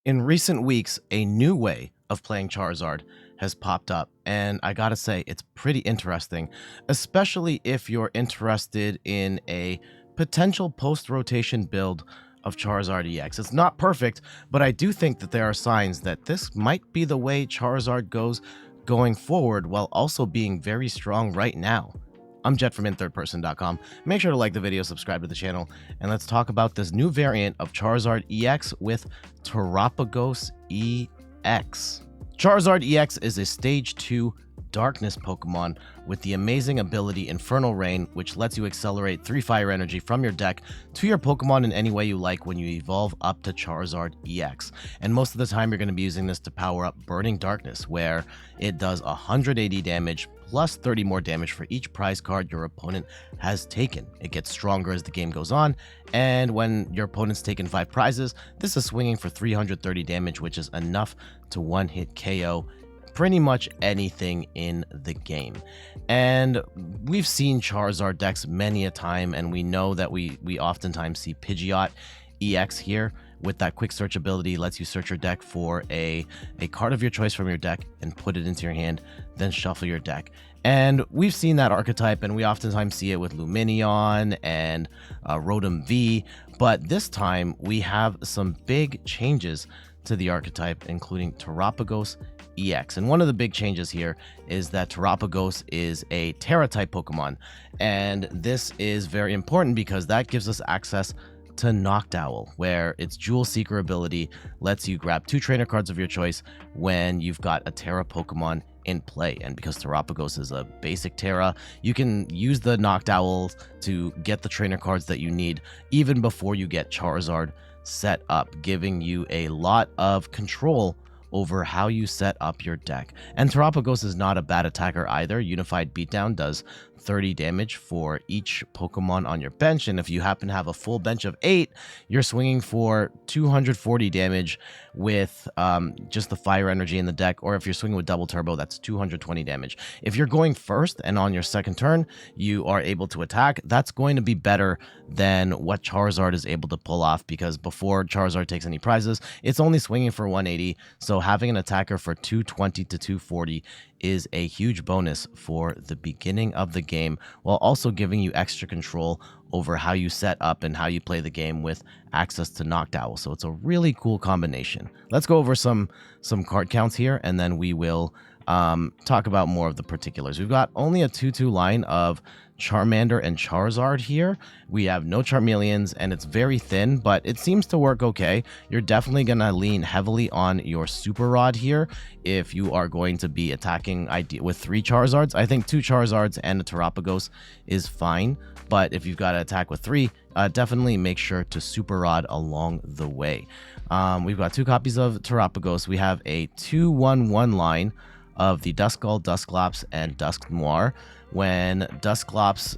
In recent weeks, a new way of playing Charizard has popped up, and I gotta say, it's pretty interesting, especially if you're interested in a potential post-rotation build of Charizard EX. It's not perfect, but I do think that there are signs that this might be the way Charizard goes going forward while also being very strong right now. I'm Jet from InThirdPerson.com. Make sure to like the video, subscribe to the channel, and let's talk about this new variant of Charizard EX with Terapagos EX. Charizard EX is a Stage 2 Darkness Pokemon with the amazing ability Infernal Rain, which lets you accelerate 3 fire energy from your deck to your Pokemon in any way you like when you evolve up to Charizard EX. And most of the time, you're going to be using this to power up Burning Darkness, where it does 180 damage plus 30 more damage for each prize card your opponent has taken. It gets stronger as the game goes on, and when your opponent's taken 5 prizes, this is swinging for 330 damage, which is enough to one-hit KO pretty much anything in the game. And we've seen Charizard decks many a time, and we know that we oftentimes see Pidgeot EX here with that quick search ability. Lets you search your deck for a card of your choice from your deck and put it into your hand, then shuffle your deck. And we've seen that archetype, and we oftentimes see it with Lumineon and Rotom V, but this time we have some big changes to the archetype, including Terapagos EX. And one of the big changes here is that Terapagos is a Tera type Pokemon, and this is very important because that gives us access to Noctowl, where its Jewel Seeker ability lets you grab 2 trainer cards of your choice when you've got a Tera Pokemon in play. And because Terapagos is a basic Tera, you can use the Noctowl to get the trainer cards that you need even before you get Charizard set up, giving you a lot of control over how you set up your deck. And Terapagos is not a bad attacker either. Unified Beatdown does 30 damage for each Pokemon on your bench, and if you happen to have a full bench of 8, you're swinging for 240 damage with just the fire energy in the deck, or if you're swinging with double turbo, that's 220 damage. If you're going first and on your second turn you are able to attack, that's going to be better than what Charizard is able to pull off, because before Charizard takes any prizes, it's only swinging for 180, so having an attacker for 220 to 240 is a huge bonus for the beginning of the game, while also giving you extra control over how you set up and how you play the game with access to Noctowl. So it's a really cool combination. Let's go over some card counts here, and then we will talk about more of the particulars. We've got only a 2-2 line of Charmander and Charizard here. We have no Charmeleons, and it's very thin, but it seems to work okay. You're definitely going to lean heavily on your Super Rod here if you are going to be attacking with 3 Charizards. I think 2 Charizards and a Terapagos is fine, but if you've got to attack with 3, definitely make sure to Super Rod along the way. We've got 2 copies of Terapagos. We have a 2-1-1 line of the Duskull, Dusclops, and Dusknoir. When Dusklops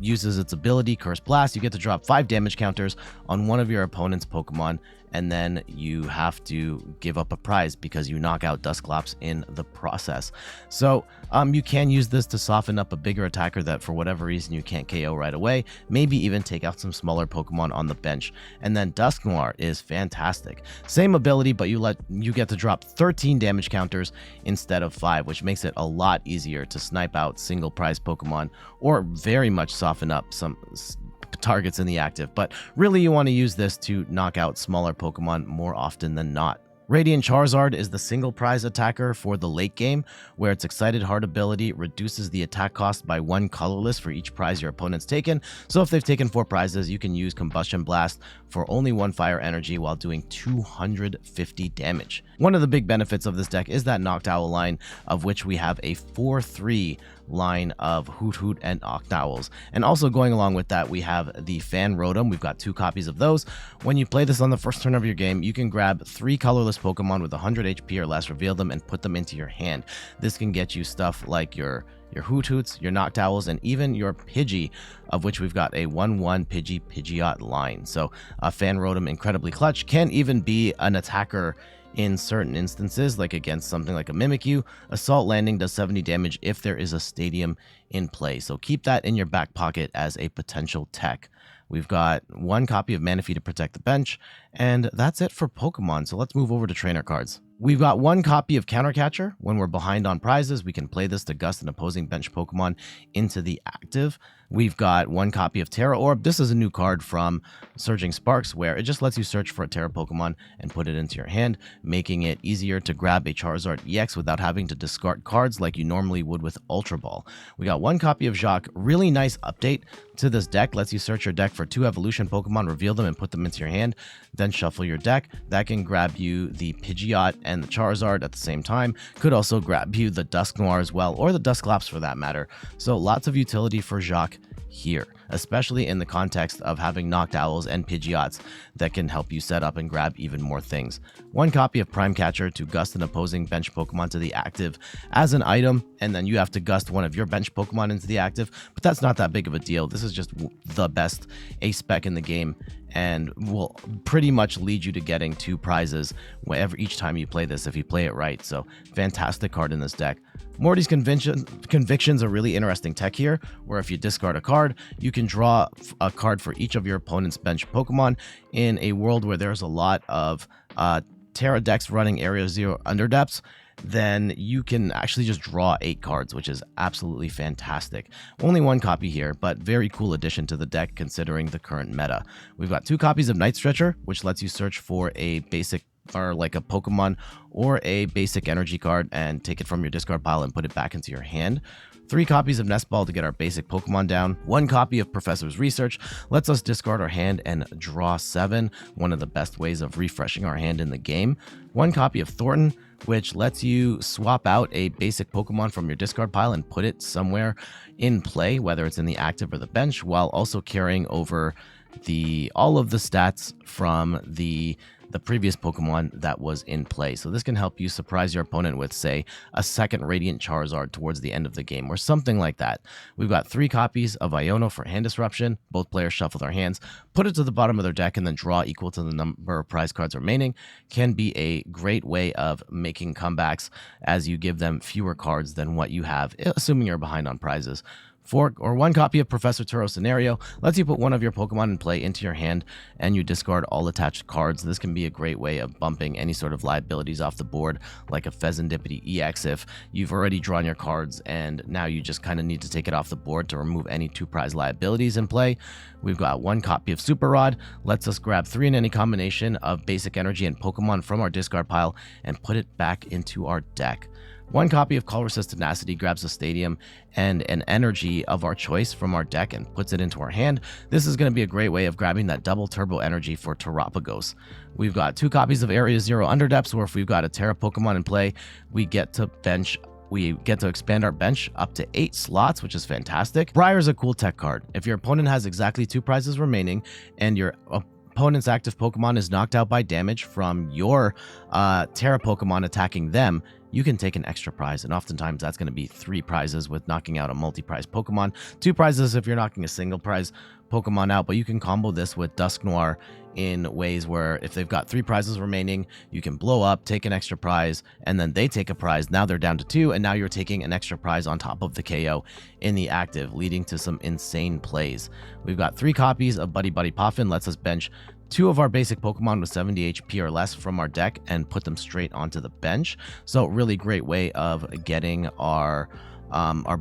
uses its ability, Curse Blast, you get to drop 5 damage counters on one of your opponent's Pokemon, and then you have to give up a prize because you knock out Dusklops in the process. So you can use this to soften up a bigger attacker that for whatever reason you can't KO right away, maybe even take out some smaller Pokemon on the bench. And then Dusknoir is fantastic. Same ability, but you get to drop 13 damage counters instead of 5, which makes it a lot easier to snipe out single prize Pokemon, or very much soften up some targets in the active. But really, you want to use this to knock out smaller Pokemon more often than not. Radiant Charizard is the single prize attacker for the late game, where its Excited Heart ability reduces the attack cost by 1 colorless for each prize your opponent's taken. So if they've taken 4 prizes, you can use Combustion Blast for only 1 fire energy while doing 250 damage. One of the big benefits of this deck is that Noctowl line, of which we have a 4-3 line of Hoothoot and Noctowls. And also going along with that, we have the Fan Rotom. We've got 2 copies of those. When you play this on the first turn of your game, you can grab 3 colorless Pokemon with 100 HP or less, reveal them, and put them into your hand. This can get you stuff like your Hoothoots, your Noctowls, and even your Pidgey, of which we've got a 1-1 Pidgeot line. So Fan Rotom, incredibly clutch, can even be an attacker in certain instances, like against something like a Mimikyu. Assault Landing does 70 damage if there is a stadium in play, so keep that in your back pocket as a potential tech. We've got 1 copy of Manaphy to protect the bench, and that's it for Pokemon. So let's move over to trainer cards. We've got 1 copy of Counter Catcher. When we're behind on prizes, we can play this to gust an opposing bench Pokemon into the active. We've got 1 copy of Tera Orb. This is a new card from Surging Sparks where it just lets you search for a Tera Pokemon and put it into your hand, making it easier to grab a Charizard EX without having to discard cards like you normally would with Ultra Ball. We got 1 copy of Jacq. Really nice update to this deck. Lets you search your deck for 2 evolution Pokemon, reveal them and put them into your hand, then shuffle your deck. That can grab you the Pidgeot and the Charizard at the same time. Could also grab you the Dusknoir as well, or the Dusclops for that matter. So lots of utility for Jacq here, especially in the context of having Noctowls and Pidgeots that can help you set up and grab even more things. 1 copy of Prime Catcher to gust an opposing bench Pokemon to the active as an item, and then you have to gust one of your bench Pokemon into the active, but that's not that big of a deal. This is just the best ace spec in the game and will pretty much lead you to getting 2 prizes each time you play this if you play it right. So fantastic card in this deck. Morty's Conviction's a really interesting tech here, where if you discard a card, you can draw a card for each of your opponent's bench Pokemon in a world where there's a lot of Tera decks running Area 0 Underdepths. Then you can actually just draw 8 cards, which is absolutely fantastic. Only 1 copy here, but very cool addition to the deck considering the current meta. We've got 2 copies of Night Stretcher, which lets you search for a basic or like a Pokemon or a basic energy card and take it from your discard pile and put it back into your hand. 3 copies of Nest Ball to get our basic Pokemon down. 1 copy of Professor's Research lets us discard our hand and draw 7, one of the best ways of refreshing our hand in the game. 1 copy of Thorton, which lets you swap out a basic Pokemon from your discard pile and put it somewhere in play, whether it's in the active or the bench, while also carrying over all of the stats from the previous Pokemon that was in play. So this can help you surprise your opponent with, say, a second Radiant Charizard towards the end of the game or something like that. We've got 3 copies of Iono for hand disruption. Both players shuffle their hands, put it to the bottom of their deck, and then draw equal to the number of prize cards remaining. Can be a great way of making comebacks as you give them fewer cards than what you have, assuming you're behind on prizes. 1 copy of Professor Turo Scenario lets you put one of your Pokemon in play into your hand and you discard all attached cards. This can be a great way of bumping any sort of liabilities off the board, like a Fezandipiti EX if you've already drawn your cards and now you just kind of need to take it off the board to remove any 2 prize liabilities in play. We've got 1 copy of Super Rod, lets us grab 3 in any combination of basic energy and Pokemon from our discard pile and put it back into our deck. 1 copy of Colress Tenacity grabs a Stadium and an energy of our choice from our deck and puts it into our hand. This is going to be a great way of grabbing that double turbo energy for Terapagos. We've got 2 copies of Area 0 Underdepths, where if we've got a Tera Pokemon in play, we get to expand our bench up to 8 slots, which is fantastic. Briar's a cool tech card. If your opponent has exactly 2 prizes remaining and your opponent's active Pokemon is knocked out by damage from your Tera Pokemon attacking them, you can take an extra prize, and oftentimes that's going to be 3 prizes with knocking out a multi-prize Pokemon, 2 prizes if you're knocking a single prize Pokemon out, but you can combo this with Dusknoir in ways where if they've got 3 prizes remaining, you can blow up, take an extra prize, and then they take a prize. Now they're down to 2, and now you're taking an extra prize on top of the KO in the active, leading to some insane plays. We've got 3 copies of Buddy Puffin, lets us bench 2 of our basic Pokemon with 70 HP or less from our deck and put them straight onto the bench. So really great way of getting our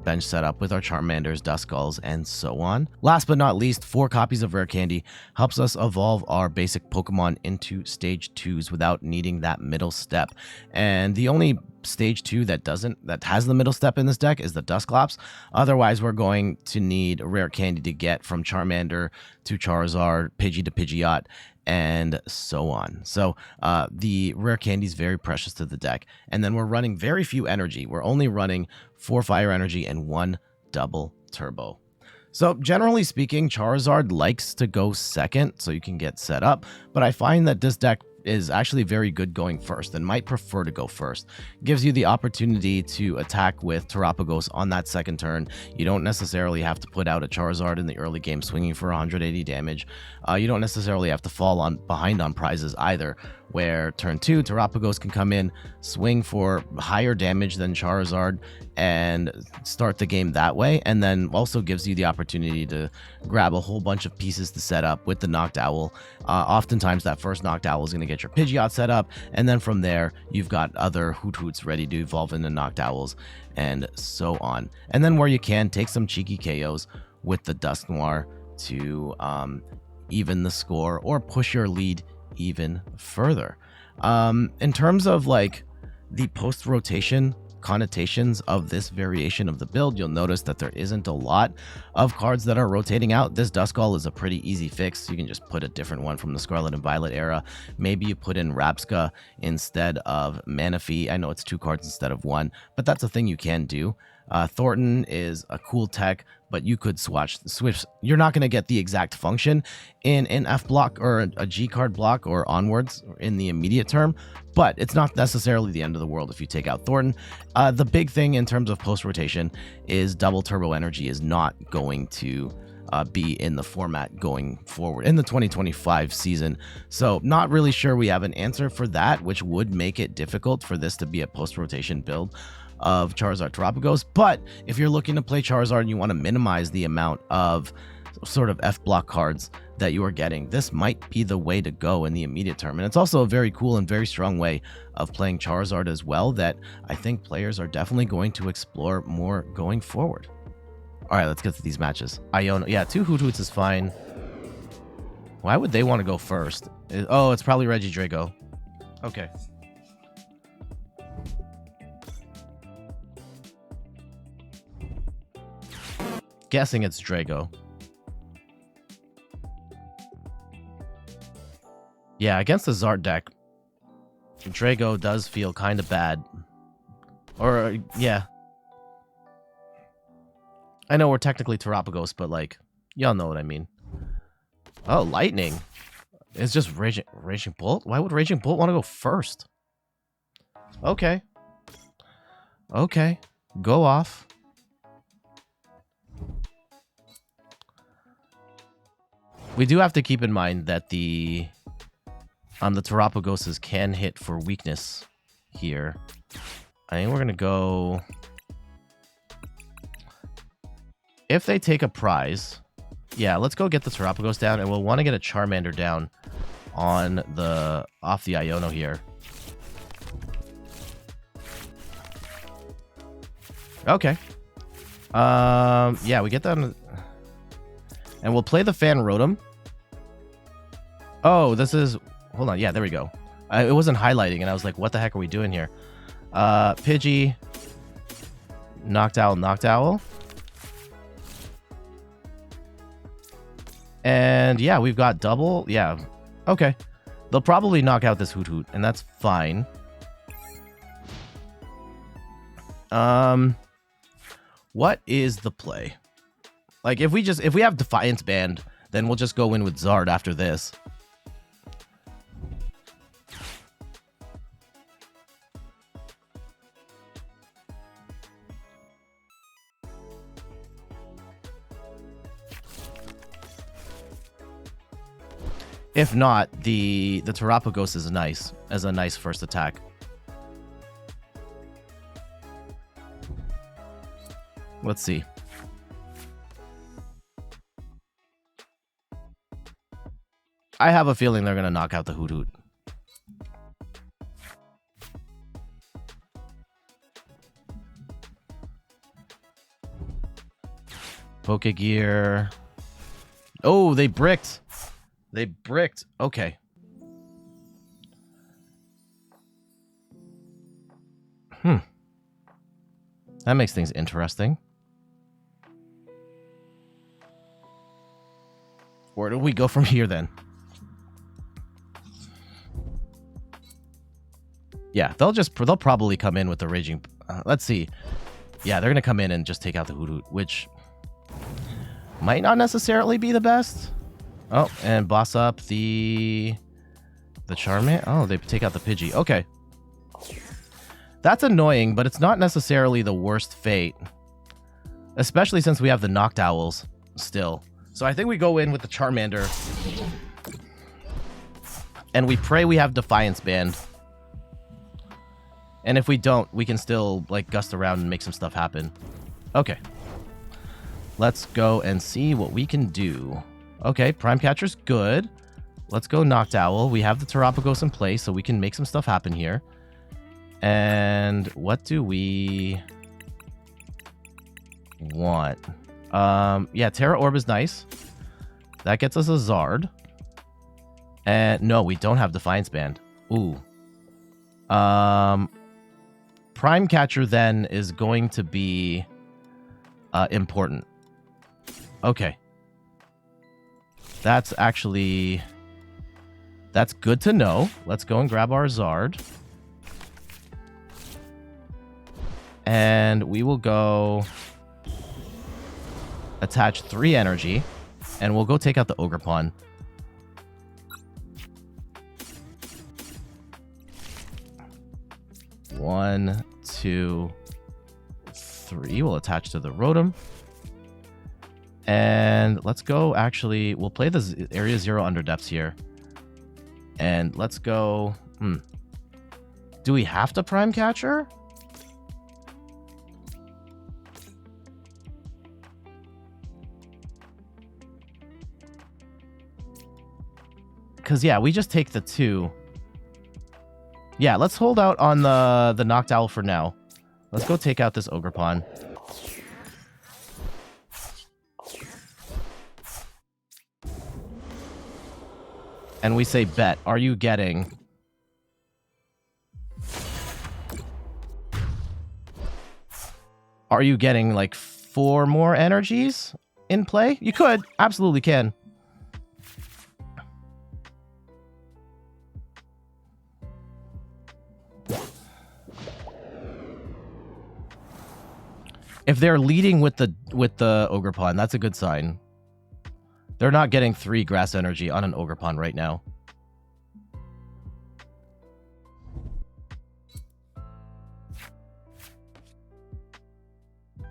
bench set up with our Charmanders, Duskulls, and so on. Last but not least, 4 copies of Rare Candy helps us evolve our basic Pokemon into stage 2s without needing that middle step. And the only stage 2 that has the middle step in this deck is the Dusclops. Otherwise, we're going to need Rare Candy to get from Charmander to Charizard, Pidgey to Pidgeot, and so on. So the Rare Candy is very precious to the deck. And then we're running very few energy. We're only running 4 fire energy and 1 double turbo. So generally speaking, Charizard likes to go second so you can get set up, but I find that this deck is actually very good going first and might prefer to go first. Gives you the opportunity to attack with Terapagos on that second turn. You don't necessarily have to put out a Charizard in the early game swinging for 180 damage. You don't necessarily have to fall behind on prizes either. where turn 2, Terapagos can come in, swing for higher damage than Charizard, and start the game that way, and then also gives you the opportunity to grab a whole bunch of pieces to set up with the Noctowl. Oftentimes that first Noctowl is going to get your Pidgeot set up, and then from there you've got other Hoothoots ready to evolve into Noctowls, and so on. And then where you can, take some cheeky KOs with the Dusknoir to even the score or push your lead even further. In terms of like the post-rotation connotations of this variation of the build, you'll notice that there isn't a lot of cards that are rotating out. This Duskull is a pretty easy fix. You can just put a different one from the Scarlet and Violet era. Maybe you put in Rapska instead of Manaphy. I know it's 2 cards instead of 1, but that's a thing you can do. Thorton is a cool tech, but you could switch. You're not going to get the exact function in an F block or a G card block or onwards in the immediate term, but it's not necessarily the end of the world if you take out Thorton. The big thing in terms of post-rotation is double turbo energy is not going to be in the format going forward in the 2025 season. So not really sure we have an answer for that, which would make it difficult for this to be a post-rotation build of Charizard Terapagos. But if you're looking to play Charizard and you want to minimize the amount of sort of F block cards that you are getting, this might be the way to go in the immediate term. And it's also a very cool and very strong way of playing Charizard as well that I think players are definitely going to explore more going forward. All right, let's get to these matches. Iono, yeah, 2 Hootoots is fine. Why would they want to go first? Oh, it's probably Regidrago. Okay. Guessing it's Drago. Yeah, against the Zard deck, Drago does feel kind of bad. Or, yeah. I know we're technically Terapagos, but, like, y'all know what I mean. Oh, Lightning. It's just Raging Bolt? Why would Raging Bolt want to go first? Okay. Okay. Go off. We do have to keep in mind that the Terapagoses can hit for weakness here. I think we're going to go... If they take a prize, yeah, let's go get the Terapagos down, and we'll want to get a Charmander down on off the Iono here. Okay. Yeah, we get that on, and we'll play the Fan Rotom. Oh, this is... Hold on. Yeah, there we go. It wasn't highlighting, and I was like, what the heck are we doing here? Pidgey. Noctowl. And yeah, we've got double. Yeah. Okay. They'll probably knock out this Hoothoot, and that's fine. What is the play? Like, if we have Defiance banned, then we'll just go in with Zard after this. If not, the Terapagos is nice as a nice first attack. Let's see. I have a feeling they're going to knock out the Hoothoot. Pokegear. Oh, they bricked. They bricked. Okay. That makes things interesting. Where do we go from here then? Yeah, they'll probably come in with the Raging... let's see. Yeah, they're going to come in and just take out the Hoothoot, which might not necessarily be the best. Oh, and boss up the Charmander. Oh, they take out the Pidgey. Okay. That's annoying, but it's not necessarily the worst fate. Especially since we have the Noctowls still. So I think we go in with the Charmander. And we pray we have Defiance Band. And if we don't, we can still, like, gust around and make some stuff happen. Okay. Let's go and see what we can do. Okay, Prime Catcher's good. Let's go Noctowl. We have the Terapagos in place, so we can make some stuff happen here. And what do we want? Yeah, Tera Orb is nice. That gets us a Zard. And no, we don't have Defiance Band. Ooh. Prime Catcher then is going to be important. Okay. That's actually... That's good to know. Let's go and grab our Zard. And we will go attach 3 energy. And we'll go take out the Ogerpon. One, 2, 3. We'll attach to the Rotom. And let's go, actually, we'll play the Area 0 Underdepths here. And let's go... Do we have to Prime Catcher? Because, yeah, we just take the 2. Yeah, let's hold out on the Noctowl for now. Let's go take out this Ogerpon. And we say, bet. Are you getting... Are you getting, like, 4 more energies in play? You could. Absolutely can. If they're leading with the Ogerpon, that's a good sign. They're not getting 3 grass energy on an Ogerpon right now.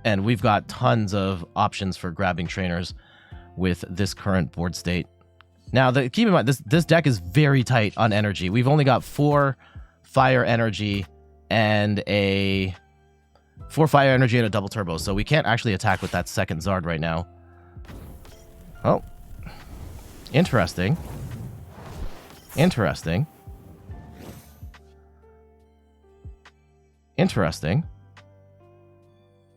And we've got tons of options for grabbing trainers with this current board state. Now, keep in mind, this deck is very tight on energy. We've only got 4 fire energy and a... 4 fire energy and a double turbo, so we can't actually attack with that second Zard right now. Oh. Interesting. Interesting. Interesting.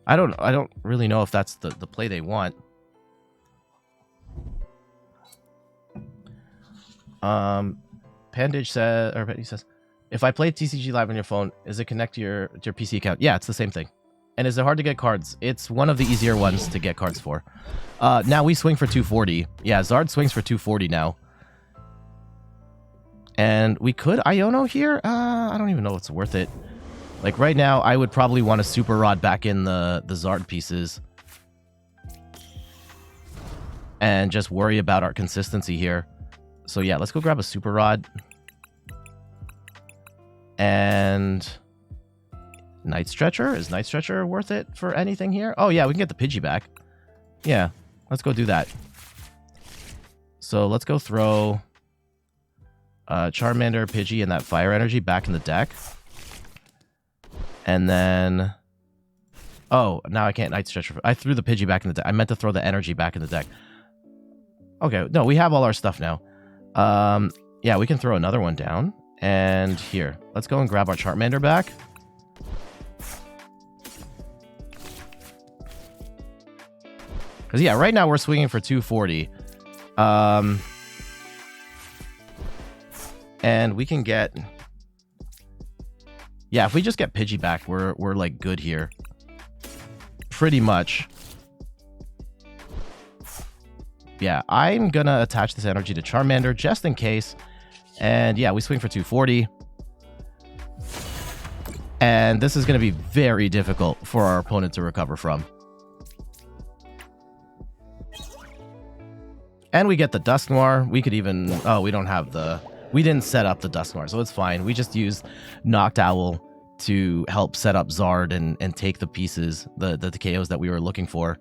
I don't really know if that's the play they want. Pandage says, or he says, if I play TCG Live on your phone, is it connect to your PC account? Yeah, it's the same thing. And is it hard to get cards? It's one of the easier ones to get cards for. Now we swing for 240. Yeah, Zard swings for 240 now. And we could Iono here? I don't even know if it's worth it. Like, right now, I would probably want a Super Rod back in the Zard pieces. And just worry about our consistency here. So yeah, let's go grab a Super Rod. And... Night Stretcher? Is Night Stretcher worth it for anything here? Oh yeah, we can get the Pidgey back. Yeah, let's go do that. So let's go throw Charmander, Pidgey, and that Fire Energy back in the deck. And then... Oh, now I can't Night Stretcher. I threw the Pidgey back in the deck. I meant to throw the energy back in the deck. Okay, no, we have all our stuff now. Yeah, we can throw another one down. And here, let's go and grab our Charmander back. Because, yeah, right now we're swinging for 240. And we can get... Yeah, if we just get Pidgey back, we're like, good here. Pretty much. Yeah, I'm going to attach this energy to Charmander just in case. And, yeah, we swing for 240. And this is going to be very difficult for our opponent to recover from. And we get the Dusknoir. We could even... Oh, we don't have the... We didn't set up the Dusknoir, so it's fine. We just used Noctowl to help set up Zard and take the pieces, the KOs that we were looking for.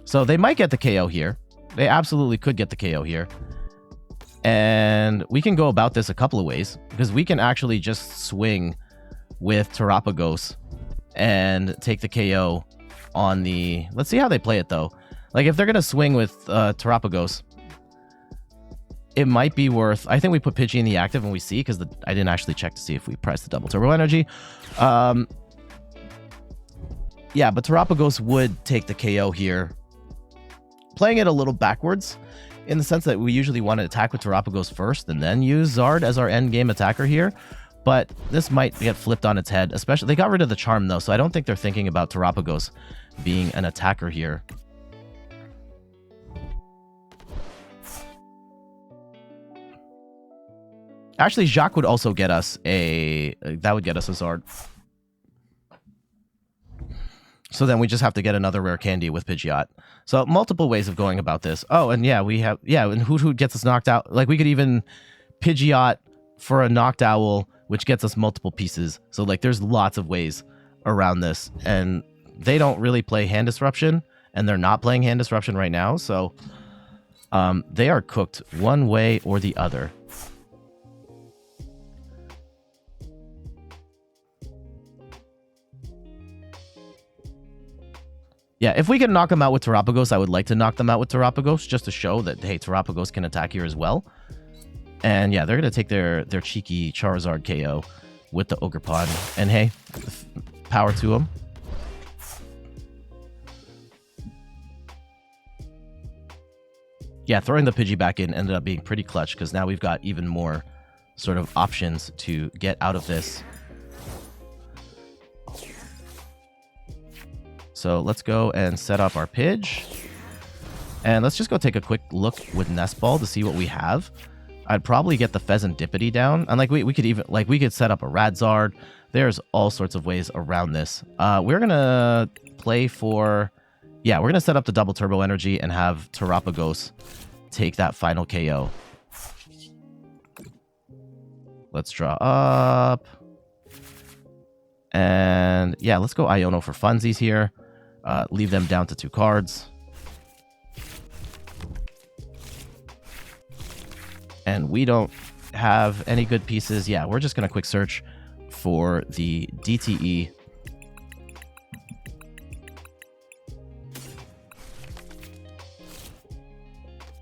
So they might get the KO here. They absolutely could get the KO here. And we can go about this a couple of ways, because we can actually just swing with Terapagos and take the KO on the... Let's see how they play it, though. Like, if they're going to swing with Terapagos, it might be worth... I think we put Pidgey in the active and we see, because I didn't actually check to see if we pressed the double turbo energy. Yeah, but Terapagos would take the KO here. Playing it a little backwards, in the sense that we usually want to attack with Terapagos first and then use Zard as our end game attacker here. But this might get flipped on its head, especially... They got rid of the charm, though, so I don't think they're thinking about Terapagos being an attacker here. Actually, Jacq would also get us a... That would get us a Zard. So then we just have to get another rare candy with Pidgeot. So multiple ways of going about this. Oh, and yeah, we have... Yeah, and Hoothoot gets us knocked out. Like, we could even Pidgeot for a Noctowl, which gets us multiple pieces. So, like, there's lots of ways around this. And they don't really play Hand Disruption, and they're not playing Hand Disruption right now. So, they are cooked one way or the other. Yeah, if we can knock them out with Terapagos, I would like to knock them out with Terapagos, just to show that, hey, Terapagos can attack here as well. And yeah, they're going to take their cheeky Charizard KO with the Ogerpon. And hey, power to them. Yeah, throwing the Pidgey back in ended up being pretty clutch, because now we've got even more sort of options to get out of this. So let's go and set up our Pidge. And let's just go take a quick look with Nest Ball to see what we have. I'd probably get the Fezandipiti down. And like we could even... Like, we could set up a Radzard. There's all sorts of ways around this. We're going to play for... Yeah, we're going to set up the double turbo energy and have Terapagos take that final KO. Let's draw up. And yeah, let's go Iono for funsies here. Leave them down to 2 cards. And we don't have any good pieces. Yeah, we're just going to quick search for the DTE.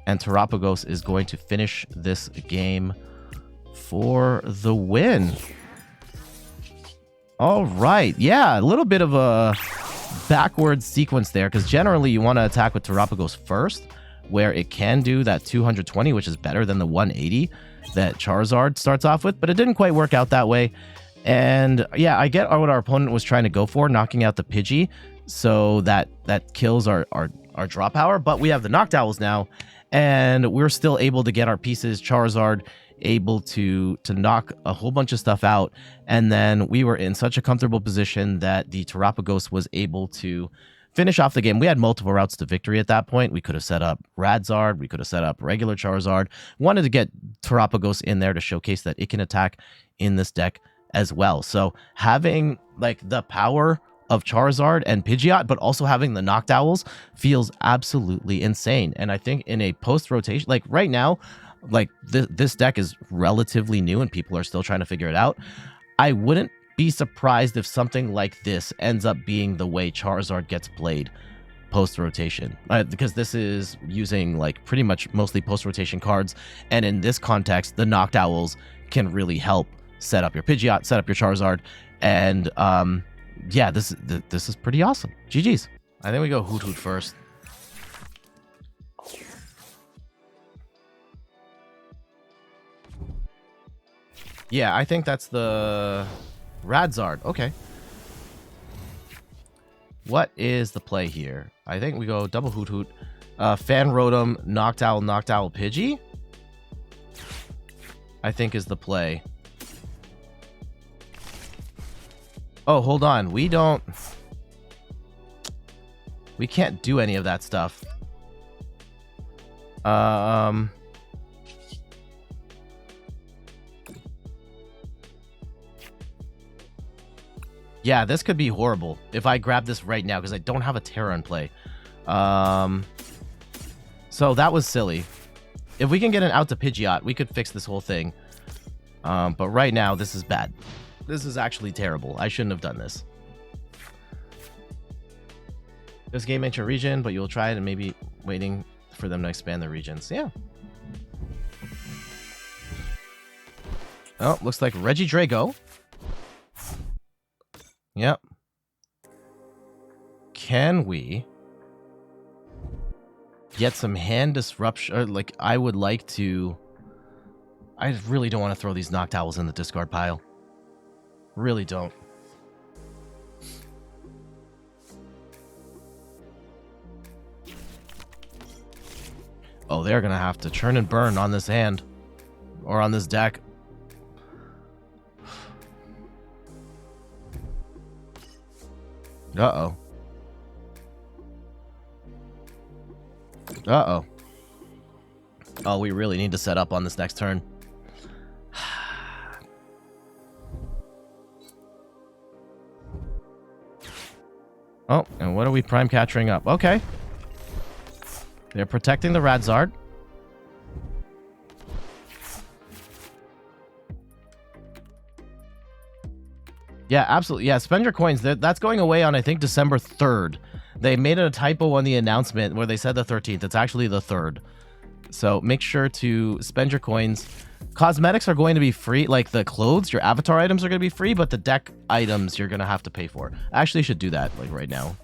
And Terapagos is going to finish this game for the win. All right. Yeah, a little bit of a backwards sequence there, because generally you want to attack with Terapagos first, where it can do that 220, which is better than the 180 that Charizard starts off with, but it didn't quite work out that way. And yeah, I get what our opponent was trying to go for, knocking out the Pidgey, so that kills our draw power, but we have the Noctowls now, and we're still able to get our pieces. Charizard able to knock a whole bunch of stuff out, and then we were in such a comfortable position that the Terapagos was able to finish off the game. We had multiple routes to victory at that point. We could have set up Radzard, we could have set up regular Charizard. Wanted to get Terapagos in there to showcase that it can attack in this deck as well. So having like the power of Charizard and Pidgeot, but also having the Noctowls feels absolutely insane. And I think in a post-rotation, like right now, like this deck is relatively new and people are still trying to figure it out. I wouldn't be surprised if something like this ends up being the way Charizard gets played post-rotation, because this is using like pretty much mostly post-rotation cards, and in this context the Noctowls can really help set up your Pidgeot, set up your Charizard, and yeah, this is pretty awesome. GG's. I think we go Hoothoot first. Yeah, I think that's the Radzard. Okay. What is the play here? I think we go double Hoothoot. Fan Rotom, Noctowl, Pidgey, I think is the play. Oh, hold on. We can't do any of that stuff. Yeah, this could be horrible if I grab this right now, because I don't have a Tera in play. So that was silly. If we can get an out to Pidgeot, we could fix this whole thing. But right now, this is bad. This is actually terrible. I shouldn't have done this. This game ain't your region, but you'll try it and maybe waiting for them to expand their regions. Yeah. Oh, looks like Regidrago. Yep. Can we get some hand disruption? Like, I would like to... I really don't want to throw these Noctowls in the discard pile. Really don't. Oh, they're going to have to churn and burn on this hand. Or on this deck. Uh-oh. Uh-oh. Oh, we really need to set up on this next turn. Oh, and what are we prime catching up? Okay. They're protecting the Radzard. Yeah, absolutely. Yeah, spend your coins. That's going away on, I think, December 3rd. They made a typo on the announcement where they said the 13th. It's actually the 3rd. So make sure to spend your coins. Cosmetics are going to be free. Like the clothes, your avatar items are going to be free, but the deck items you're going to have to pay for. I actually should do that like right now.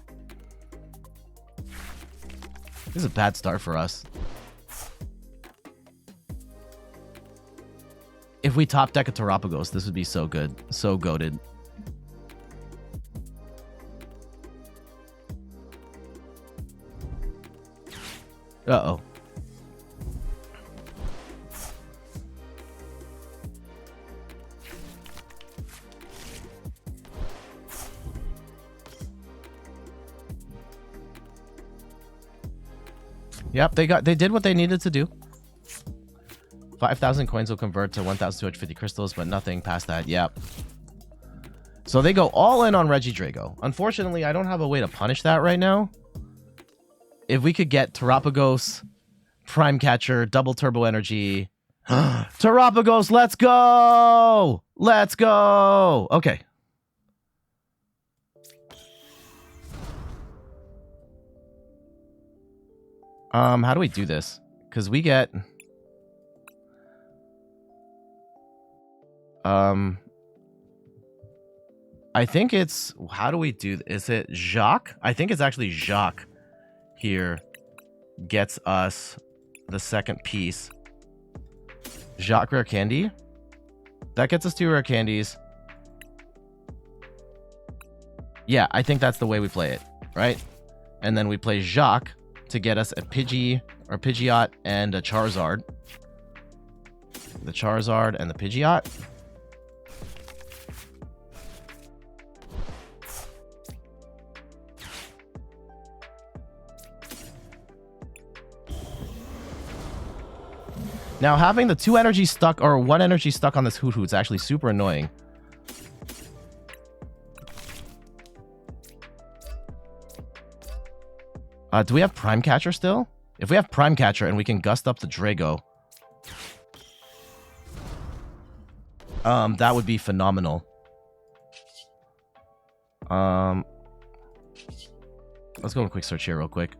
This is a bad start for us. If we top deck a Terapagos, this would be so good. So goated. Uh-oh. Yep, they did what they needed to do. 5,000 coins will convert to 1,250 crystals, but nothing past that. Yep. So they go all in on Regidrago. Unfortunately, I don't have a way to punish that right now. If we could get Terapagos, Prime Catcher, double turbo energy. Terapagos, let's go! Let's go! Okay. How do we do this? Because we get... I think it's... How do we do... Is it Jacq? I think it's actually Jacq here gets us the second piece. Jacq Rare Candy. That gets us 2 rare candies. Yeah, I think that's the way we play it, right? And then we play Jacq to get us a Pidgey or Pidgeot and a Charizard. The Charizard and the Pidgeot. Now, having the 2 energy stuck, or 1 energy stuck on this Hoothoot is actually super annoying. Do we have Prime Catcher still? If we have Prime Catcher and we can gust up the Drago, that would be phenomenal. Let's go on a quick search here real quick.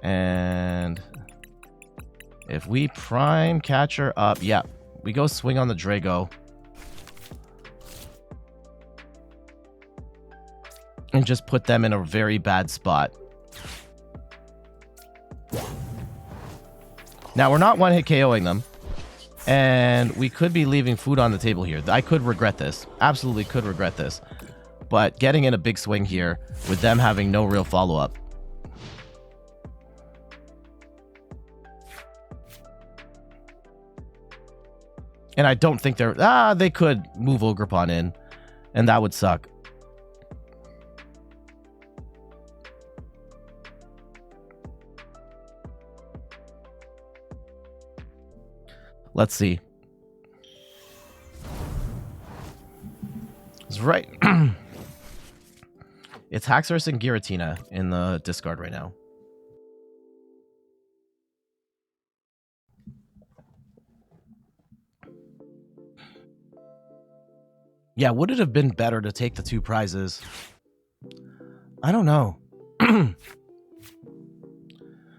And... if we Prime Catcher up, yeah, we go swing on the Drago. And just put them in a very bad spot. Now, we're not one-hit KOing them. And we could be leaving food on the table here. I could regret this. Absolutely could regret this. But getting in a big swing here with them having no real follow-up. And I don't think they're... they could move Ogerpon in. And that would suck. Let's see. It's right. It's Haxorus and Giratina in the discard right now. Yeah, would it have been better to take the 2 prizes? I don't know.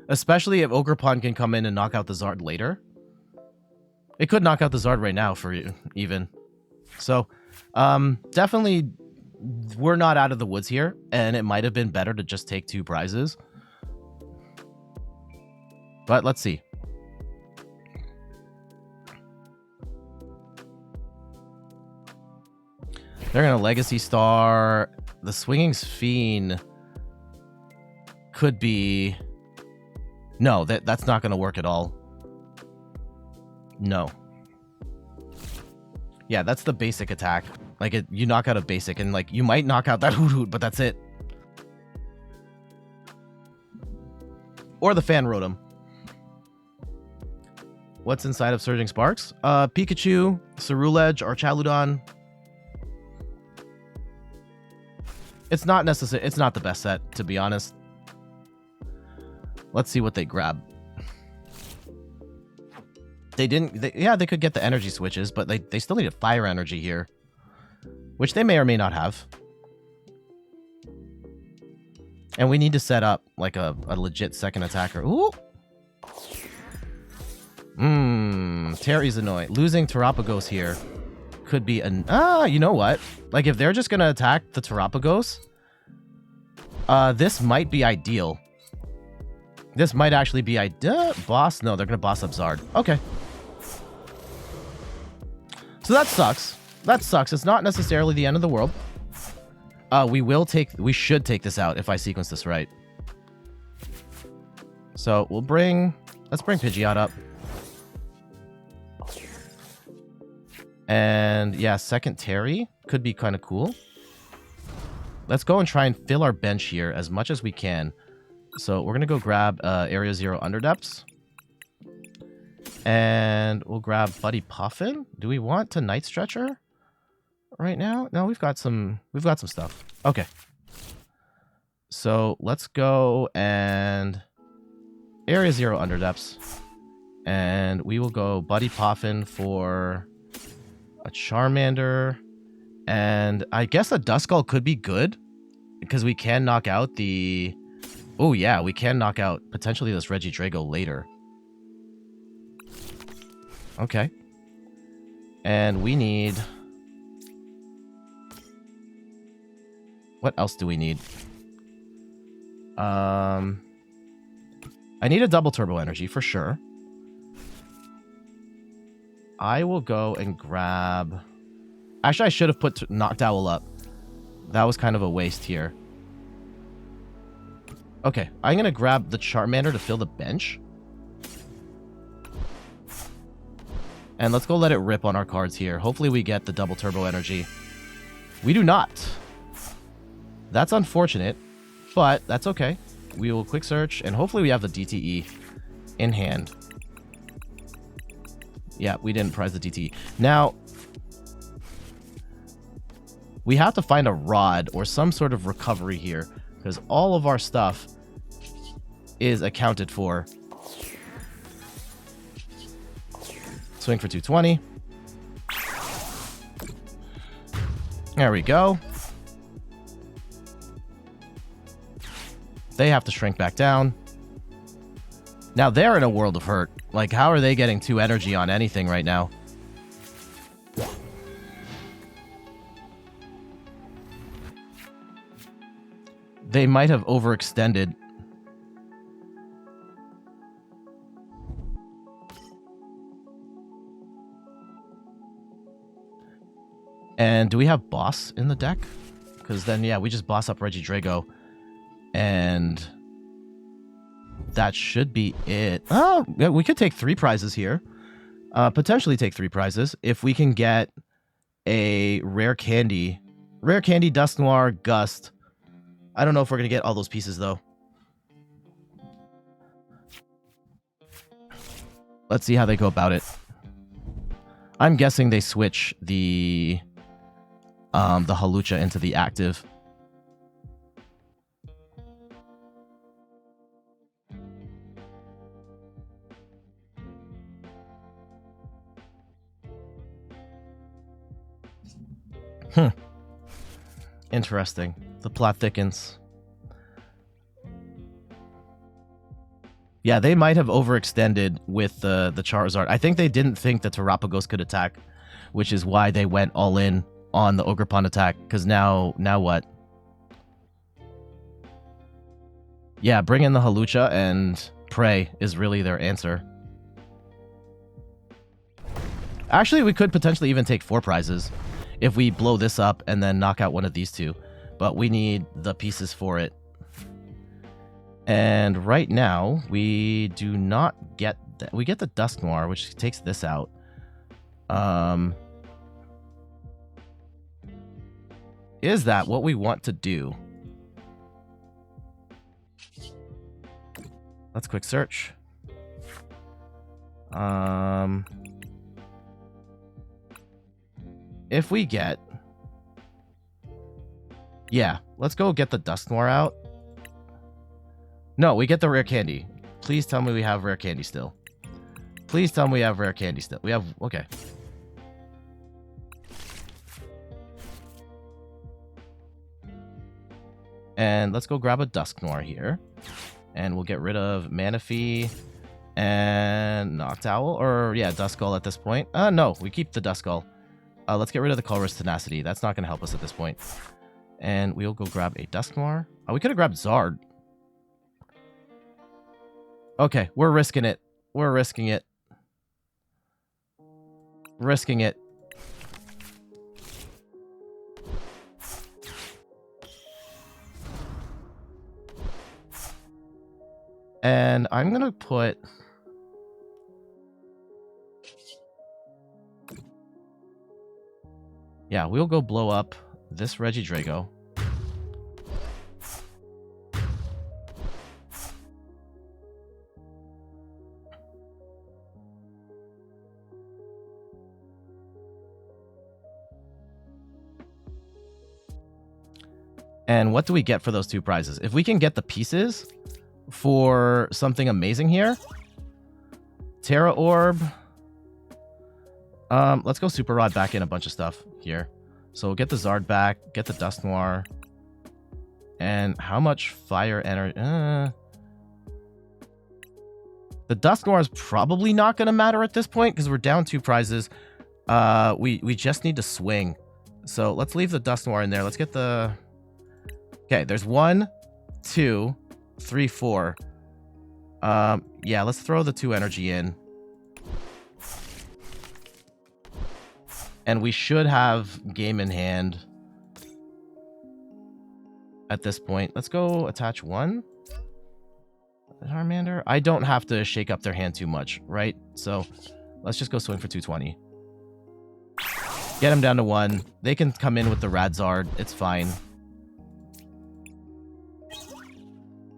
Especially if Ogerpon can come in and knock out the Zard later. It could knock out the Zard right now for you, even. So, definitely, we're not out of the woods here, and it might have been better to just take 2 prizes. But let's see. They're going to Legacy Star. The Swinging Fiend could be... No, that's not going to work at all. No. Yeah, that's the basic attack. Like, you knock out a basic, and, like, you might knock out that Hoothoot, but that's it. Or the Fan Rotom. What's inside of Surging Sparks? Pikachu, Ceruledge, or Chaludon. It's not necessary. It's not the best set, to be honest. Let's see what they grab. They didn't... yeah, they could get the energy switches, but they still need a fire energy here. Which they may or may not have. And we need to set up, like, a legit second attacker. Ooh! Terry's annoying. Losing Terapagos here could be an... you know what? Like, if they're just gonna attack the Terapagos, this might be ideal. This might actually be ideal. Boss? No, they're gonna boss up Zard. Okay. So that sucks. That sucks. It's not necessarily the end of the world. We should take this out if I sequence this right. So let's bring Pidgeot up. And yeah, second Terry could be kind of cool. Let's go and try and fill our bench here as much as we can. So we're going to go grab Area 0 Underdepths. And we'll grab Buddy Puffin. Do we want to Night Stretcher right now? No, we've got some stuff. Okay. So let's go and Area 0 Underdepths. And we will go Buddy Puffin for a Charmander. And I guess a Duskull could be good because we can knock out the... Oh yeah, we can knock out potentially this Regidrago later. Okay. And we need... What else do we need? I need a double turbo energy for sure. I will go and grab... Actually, I should have put Noctowl up. That was kind of a waste here. Okay, I'm going to grab the Charmander to fill the bench. And let's go let it rip on our cards here. Hopefully we get the double turbo energy. We do not. That's unfortunate, but that's okay. We will quick search, and hopefully we have the DTE in hand. Yeah, we didn't prize the DTE. Now, we have to find a rod or some sort of recovery here, because all of our stuff is accounted for. Swing for 220. There we go. They have to shrink back down. Now they're in a world of hurt. Like, how are they getting 2 energy on anything right now? They might have overextended. And do we have boss in the deck? Because then, yeah, we just boss up Regidrago. And that should be it. Oh, we could take 3 prizes here. Potentially take 3 prizes if we can get a rare candy. Rare candy, Dusknoir, Gust. I don't know if we're going to get all those pieces, though. Let's see how they go about it. I'm guessing they switch the Hawlucha into the active. Interesting. The plot thickens. Yeah, they might have overextended with the Charizard. I think they didn't think the Terapagos could attack, which is why they went all in on the Ogerpon attack. Because now what? Yeah, bring in the Hawlucha and pray is really their answer. Actually, we could potentially even take 4 prizes if we blow this up and then knock out one of these two. But we need the pieces for it. And right now, we do not get that. We get the Dusknoir, which takes this out. Is that what we want to do? Let's quick search. If we get... Yeah, let's go get the Dusknoir out. No, we get the rare candy. Please tell me we have rare candy still. Please tell me we have rare candy still. We have... Okay. And let's go grab a Dusknoir here. And we'll get rid of Manaphy and Noctowl. Or, yeah, Duskull at this point. No, we keep the Duskull. Let's get rid of the Colress Tenacity. That's not going to help us at this point. And we'll go grab a Dusknoir. Oh, we could have grabbed Zard. Okay, we're risking it. We're risking it. Risking it. And I'm going to put... Yeah, we'll go blow up this Regidrago. And what do we get for those 2 prizes? If we can get the pieces for something amazing here. Tera Orb. Let's go Super Rod back in a bunch of stuff here. So we'll get the Zard back, get the Dusknoir. And how much fire energy? The Dusknoir is probably not going to matter at this point because we're down 2 prizes. We just need to swing. So let's leave the Dusknoir in there. Let's get the... Okay, there's 1, 2, 3, 4. Yeah, let's throw the 2 energy in. And we should have game in hand at this point. Let's go attach 1. Charmander. I don't have to shake up their hand too much, right? So let's just go swing for 220. Get them down to 1. They can come in with the Radzard. It's fine.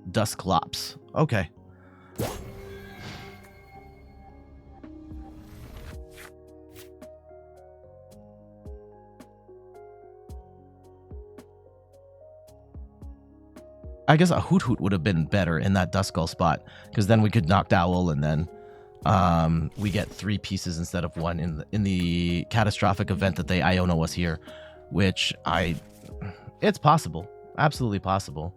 Dusclops. Okay. I guess a Hoothoot would have been better in that Duskull spot, because then we could Noctowl and then we get 3 pieces instead of 1 in the catastrophic event that they Iono us here, which it's possible, absolutely possible.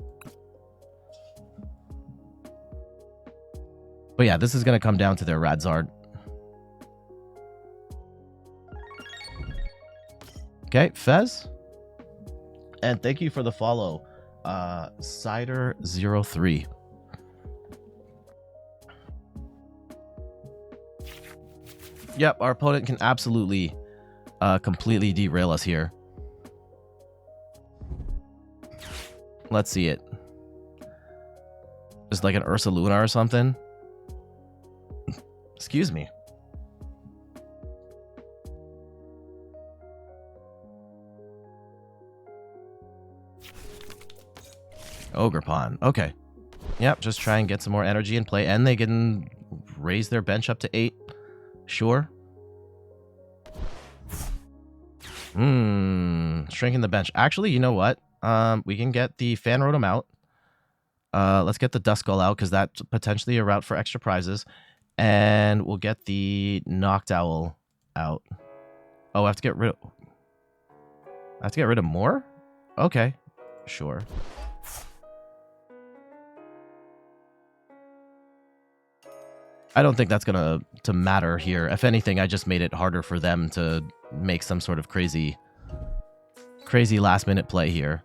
But yeah, this is going to come down to their Radzard. Okay, Fez. And thank you for the follow, Cider03. Yep, our opponent can absolutely completely derail us here. Let's see it. Just like an Ursaluna or something. Excuse me. Ogerpon. Okay. Yep, just try and get some more energy in play. And they can raise their bench up to 8. Sure. Shrinking the bench. Actually, you know what? We can get the Fan Rotom out. Let's get the Duskull out, because that's potentially a route for extra prizes. And we'll get the Noctowl out. Oh, I have to get rid of... I have to get rid of more? Okay, sure. I don't think that's gonna matter here. If anything, I just made it harder for them to make some sort of crazy last minute play here.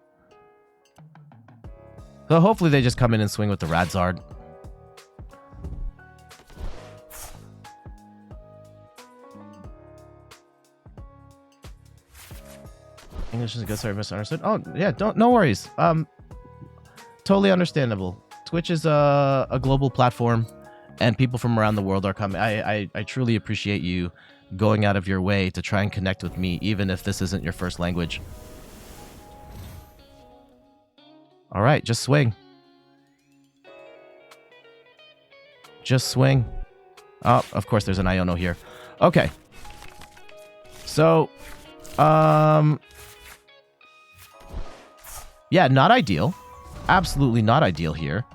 So hopefully they just come in and swing with the Radzard. English is a good, sorry, misunderstood. Oh yeah, no worries. Totally understandable. Twitch is a global platform, and people from around the world are coming. I truly appreciate you going out of your way to try and connect with me, even if this isn't your first language. All right, just swing. Just swing. Oh, of course there's an Iono here. Okay. So, yeah, not ideal. Absolutely not ideal here.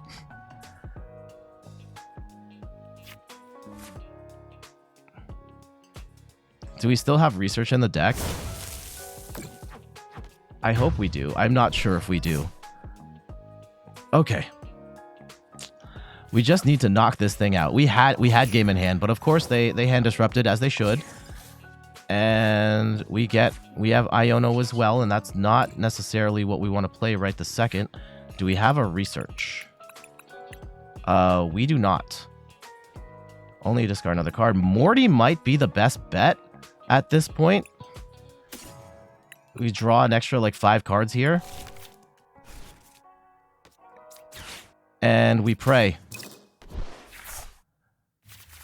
Do we still have research in the deck? I hope we do. I'm not sure if we do. Okay. We just need to knock this thing out. We had game in hand, but of course they hand disrupted, as they should. And we have Iono as well, and that's not necessarily what we want to play right this second. Do we have a research? We do not. Only discard another card. Morty might be the best bet at this point. We draw an extra like 5 cards here. And we pray.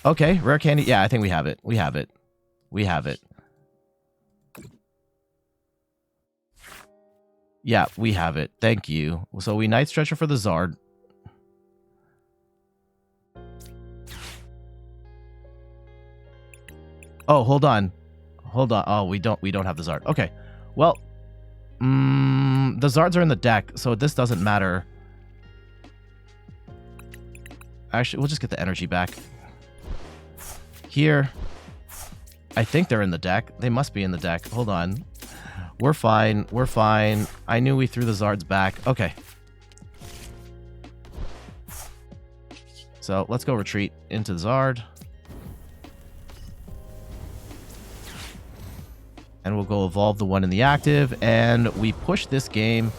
Okay, rare candy. Yeah, I think we have it. We have it. We have it. Yeah, we have it. Thank you. So we Night Stretcher for the Zard. Oh, hold on. Hold on. Oh, we don't have the Zard. Okay. Well, the Zards are in the deck, so this doesn't matter. Actually, we'll just get the energy back. Here. I think they're in the deck. They must be in the deck. Hold on. We're fine. We're fine. I knew we threw the Zards back. Okay. So let's go retreat into the Zard. And we'll go evolve the one in the active. And we push this game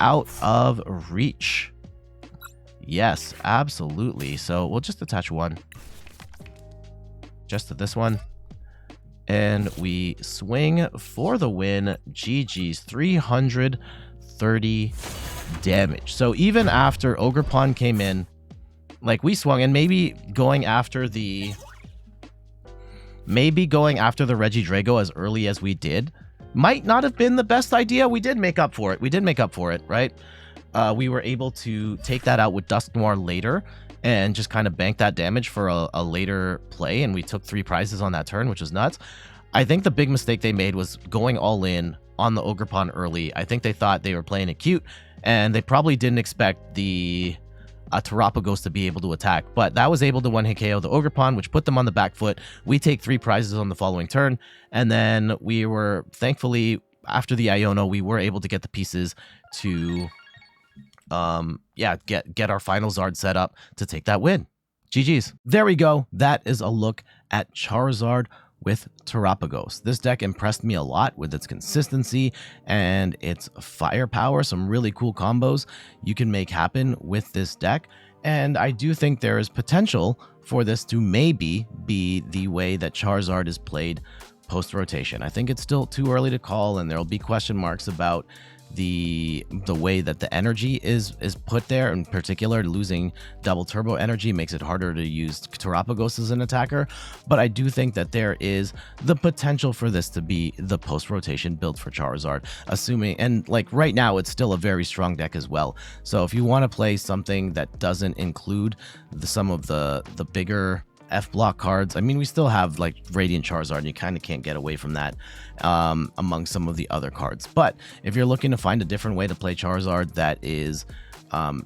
out of reach. Yes, absolutely. So we'll just attach one. Just to this one. And we swing for the win. GG's. 330 damage. So even after Ogerpon came in, like we swung, and maybe going after the Regidrago as early as we did might not have been the best idea. We did make up for it. We did make up for it, right? We were able to take that out with Dusknoir later and just kind of bank that damage for a later play, and we took 3 prizes on that turn, which was nuts. I think the big mistake they made was going all in on the Ogerpon early. I think they thought they were playing it cute, and they probably didn't expect the Terapagos to be able to attack, but that was able to one-hit KO the Ogerpon, which put them on the back foot. We take 3 prizes on the following turn, and then we were, thankfully, after the Iono, we were able to get the pieces to get our final Zard set up to take that win. GG's. There we go. That is a look at Charizard with Terapagos. This deck impressed me a lot with its consistency and its firepower. Some really cool combos you can make happen with this deck, and I do think there is potential for this to maybe be the way that Charizard is played post-rotation. I think it's still too early to call, and there'll be question marks about the way that the energy is put there. In particular, losing double turbo energy makes it harder to use Terapagos as an attacker, but I do think that there is the potential for this to be the post-rotation build for Charizard, assuming, and like right now it's still a very strong deck as well. So if you want to play something that doesn't include some of the bigger F block cards, I mean, we still have like Radiant Charizard, and you kind of can't get away from that among some of the other cards. But if you're looking to find a different way to play Charizard that is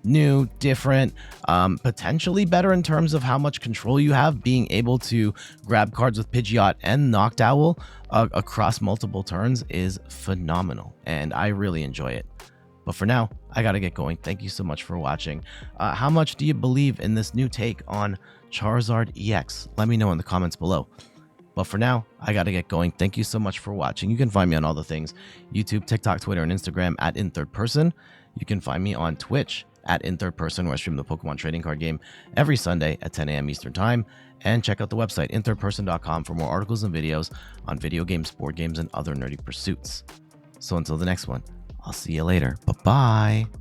new, different, potentially better in terms of how much control you have. Being able to grab cards with Pidgeot and Noctowl across multiple turns is phenomenal, and I really enjoy it. But for now, I gotta get going. Thank you so much for watching. How much do you believe in this new take on Charizard EX? Let me know in the comments below. But for now, I gotta get going. Thank you so much for watching. You can find me on all the things: YouTube, TikTok, Twitter, and Instagram at In3rdPerson. You can find me on Twitch at In3rdPerson, where I stream the Pokemon trading card game every Sunday at 10 a.m. Eastern Time. And check out the website, in3rdperson.com, for more articles and videos on video games, board games, and other nerdy pursuits. So until the next one, I'll see you later. Bye-bye.